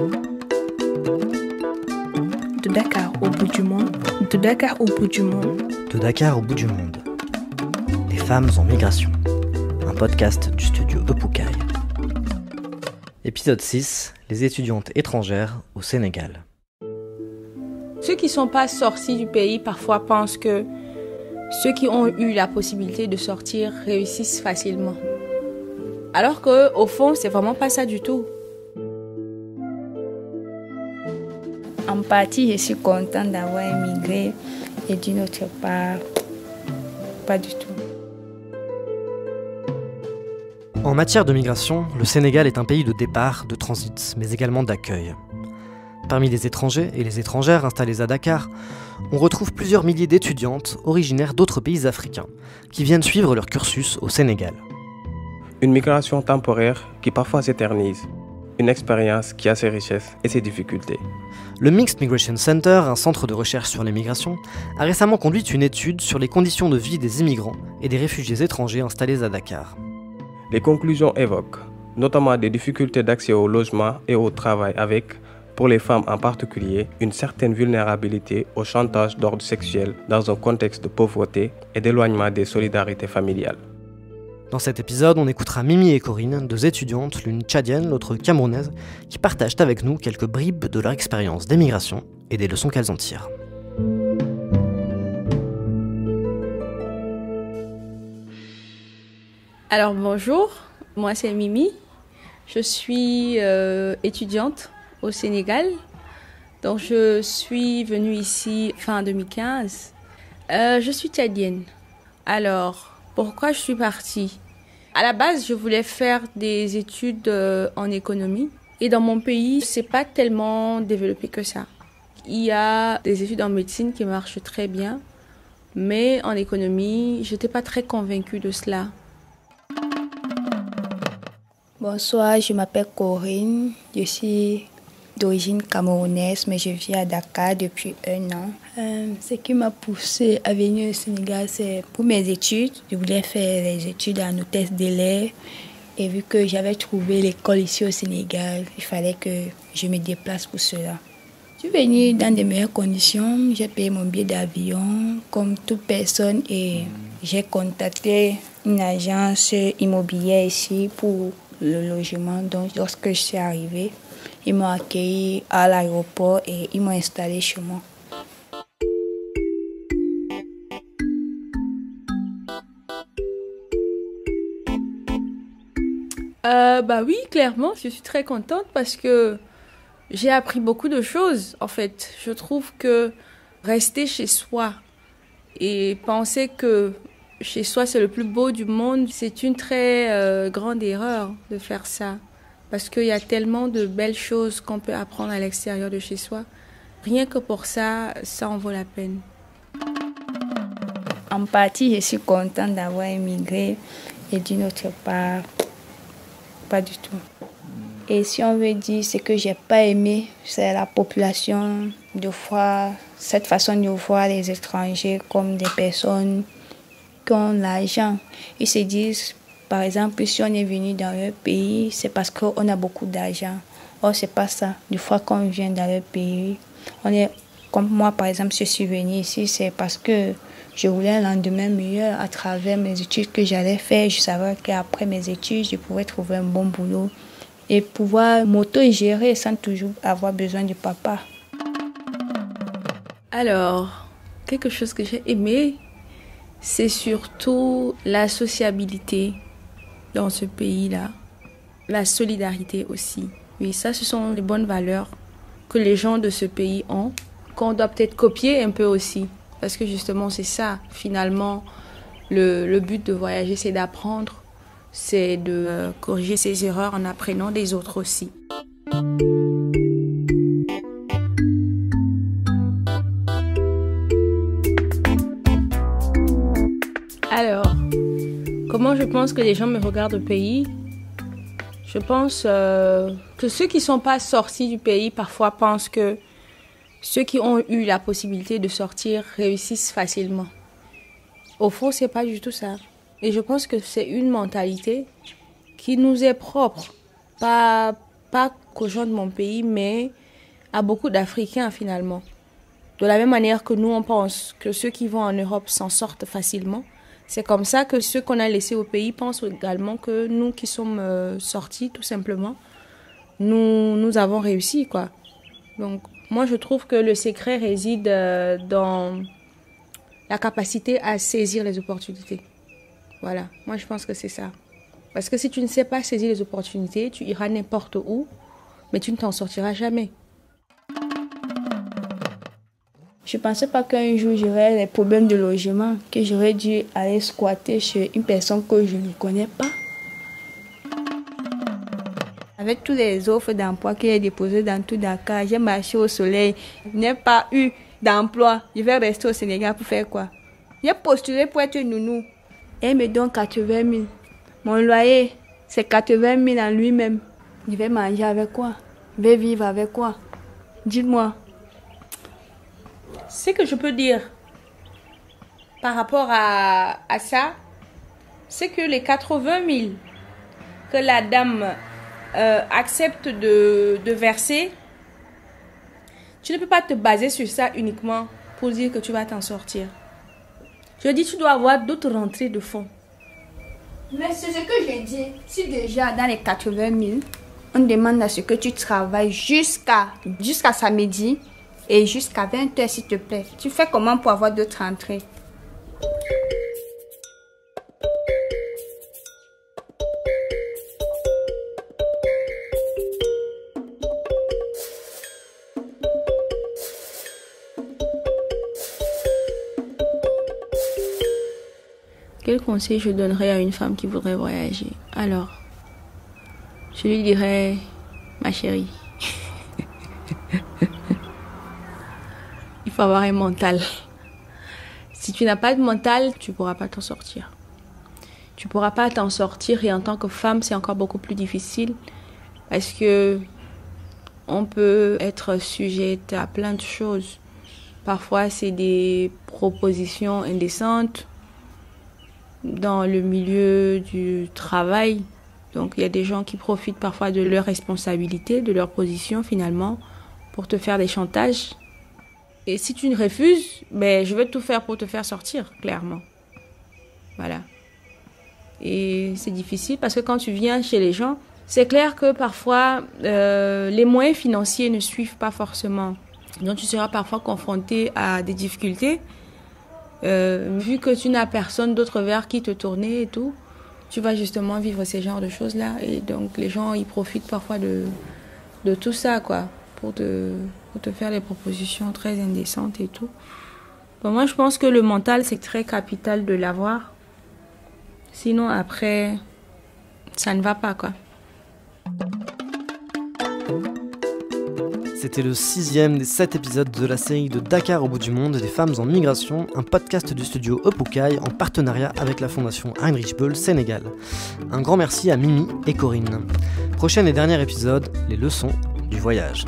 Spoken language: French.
De Dakar au bout du monde. De Dakar au bout du monde. De Dakar au bout du monde. Les femmes en migration. Un podcast du studio Epoukaï. Épisode 6. Les étudiantes étrangères au Sénégal. Ceux qui ne sont pas sortis du pays parfois pensent que ceux qui ont eu la possibilité de sortir réussissent facilement. Alors qu'au fond, c'est vraiment pas ça du tout. En partie, je suis contente d'avoir émigré et d'une autre part, pas du tout. En matière de migration, le Sénégal est un pays de départ, de transit, mais également d'accueil. Parmi les étrangers et les étrangères installés à Dakar, on retrouve plusieurs milliers d'étudiantes originaires d'autres pays africains qui viennent suivre leur cursus au Sénégal. Une migration temporaire qui parfois s'éternise. Une expérience qui a ses richesses et ses difficultés. Le Mixed Migration Center, un centre de recherche sur les migrations, a récemment conduit une étude sur les conditions de vie des immigrants et des réfugiés étrangers installés à Dakar. Les conclusions évoquent notamment des difficultés d'accès au logement et au travail avec, pour les femmes en particulier, une certaine vulnérabilité au chantage d'ordre sexuel dans un contexte de pauvreté et d'éloignement des solidarités familiales. Dans cet épisode, on écoutera Mimi et Corinne, deux étudiantes, l'une tchadienne, l'autre camerounaise, qui partagent avec nous quelques bribes de leur expérience d'émigration et des leçons qu'elles en tirent. Alors bonjour, moi c'est Mimi. Je suis étudiante au Sénégal. Donc je suis venue ici fin 2015. Je suis tchadienne. Alors, pourquoi je suis partie ? À la base, je voulais faire des études en économie. Et dans mon pays, c'est pas tellement développé que ça. Il y a des études en médecine qui marchent très bien. Mais en économie, j'étais pas très convaincue de cela. Bonsoir, je m'appelle Corinne. Je suis d'origine camerounaise, mais je vis à Dakar depuis 1 an. Ce qui m'a poussée à venir au Sénégal, c'est pour mes études. Je voulais faire les études en hôtesse de l'air. Et vu que j'avais trouvé l'école ici au Sénégal, il fallait que je me déplace pour cela. Je suis venue dans de meilleures conditions. J'ai payé mon billet d'avion comme toute personne et j'ai contacté une agence immobilière ici pour le logement. Donc, lorsque je suis arrivée, ils m'ont accueilli à l'aéroport et ils m'ont installé chez moi. Oui, clairement, je suis très contente parce que j'ai appris beaucoup de choses. En fait, je trouve que rester chez soi et penser que chez soi c'est le plus beau du monde, c'est une très grande erreur de faire ça. Parce qu'il y a tellement de belles choses qu'on peut apprendre à l'extérieur de chez soi. Rien que pour ça, ça en vaut la peine. En partie, je suis contente d'avoir émigré et d'une autre part, pas du tout. Et si on veut dire ce que j'ai pas aimé, c'est la population, cette façon de voir les étrangers comme des personnes qui ont l'argent. Ils se disent, par exemple, si on est venu dans leur pays, c'est parce qu'on a beaucoup d'argent. Or, c'est pas ça. Du fois qu'on vient dans leur pays, comme moi, par exemple, je suis venue ici, c'est parce que je voulais un lendemain meilleur à travers mes études que j'allais faire. Je savais qu'après mes études, je pouvais trouver un bon boulot et pouvoir m'auto-gérer sans toujours avoir besoin du papa. Alors, quelque chose que j'ai aimé, c'est surtout la sociabilité dans ce pays-là. La solidarité aussi. Oui, ça, ce sont les bonnes valeurs que les gens de ce pays ont, qu'on doit peut-être copier un peu aussi. Parce que justement, c'est ça, finalement, le but de voyager, c'est d'apprendre, c'est de corriger ses erreurs en apprenant des autres aussi. Alors, comment je pense que les gens me regardent au pays ? Je pense que ceux qui ne sont pas sortis du pays parfois pensent que ceux qui ont eu la possibilité de sortir réussissent facilement. Au fond, ce n'est pas du tout ça. Et je pense que c'est une mentalité qui nous est propre. Pas pas qu'aux gens de mon pays, mais à beaucoup d'Africains finalement. De la même manière que nous, on pense que ceux qui vont en Europe s'en sortent facilement, c'est comme ça que ceux qu'on a laissés au pays pensent également que nous qui sommes sortis, tout simplement, nous avons réussi, quoi. Donc, moi, je trouve que le secret réside dans la capacité à saisir les opportunités. Voilà, moi, je pense que c'est ça. Parce que si tu ne sais pas saisir les opportunités, tu iras n'importe où, mais tu ne t'en sortiras jamais. Je ne pensais pas qu'un jour j'aurais des problèmes de logement, que j'aurais dû aller squatter chez une personne que je ne connais pas. Avec tous les offres d'emploi qu'il a déposées dans tout Dakar, j'ai marché au soleil, je n'ai pas eu d'emploi. Je vais rester au Sénégal pour faire quoi? J'ai postulé pour être nounou. Elle me donne 80 000. Mon loyer, c'est 80 000 en lui-même. Je vais manger avec quoi? Je vais vivre avec quoi? Dites-moi. Ce que je peux dire par rapport à ça, c'est que les 80 000 que la dame accepte de verser, tu ne peux pas te baser sur ça uniquement pour dire que tu vas t'en sortir. Je dis, tu dois avoir d'autres rentrées de fonds. Mais c'est ce que je dis. Si déjà dans les 80 000, on demande à ce que tu travailles jusqu'à samedi et jusqu'à 20h, s'il te plaît. Tu fais comment pour avoir d'autres rentrées? Quel conseil je donnerais à une femme qui voudrait voyager? Alors, je lui dirais, ma chérie, il faut avoir un mental. Si tu n'as pas de mental, tu ne pourras pas t'en sortir. Tu ne pourras pas t'en sortir et en tant que femme, c'est encore beaucoup plus difficile parce que on peut être sujette à plein de choses. Parfois, c'est des propositions indécentes dans le milieu du travail. Donc, il y a des gens qui profitent parfois de leur responsabilité, de leur position finalement, pour te faire des chantages. Et si tu ne refuses, ben, je vais tout faire pour te faire sortir, clairement. Voilà. Et c'est difficile parce que quand tu viens chez les gens, c'est clair que parfois, les moyens financiers ne suivent pas forcément. Donc, tu seras parfois confronté à des difficultés. Vu que tu n'as personne d'autre vers qui te tourner et tout, tu vas justement vivre ces genres de choses-là. Et donc, les gens, ils profitent parfois de tout ça, quoi, pour te faire des propositions très indécentes et tout. Bon, moi, je pense que le mental, c'est très capital de l'avoir. Sinon, après, ça ne va pas, quoi. C'était le 6e des 7 épisodes de la série de Dakar au bout du monde des femmes en migration, un podcast du studio Opoukai en partenariat avec la fondation Heinrich Böll Sénégal. Un grand merci à Mimi et Corinne. Prochain et dernier épisode, les leçons du voyage.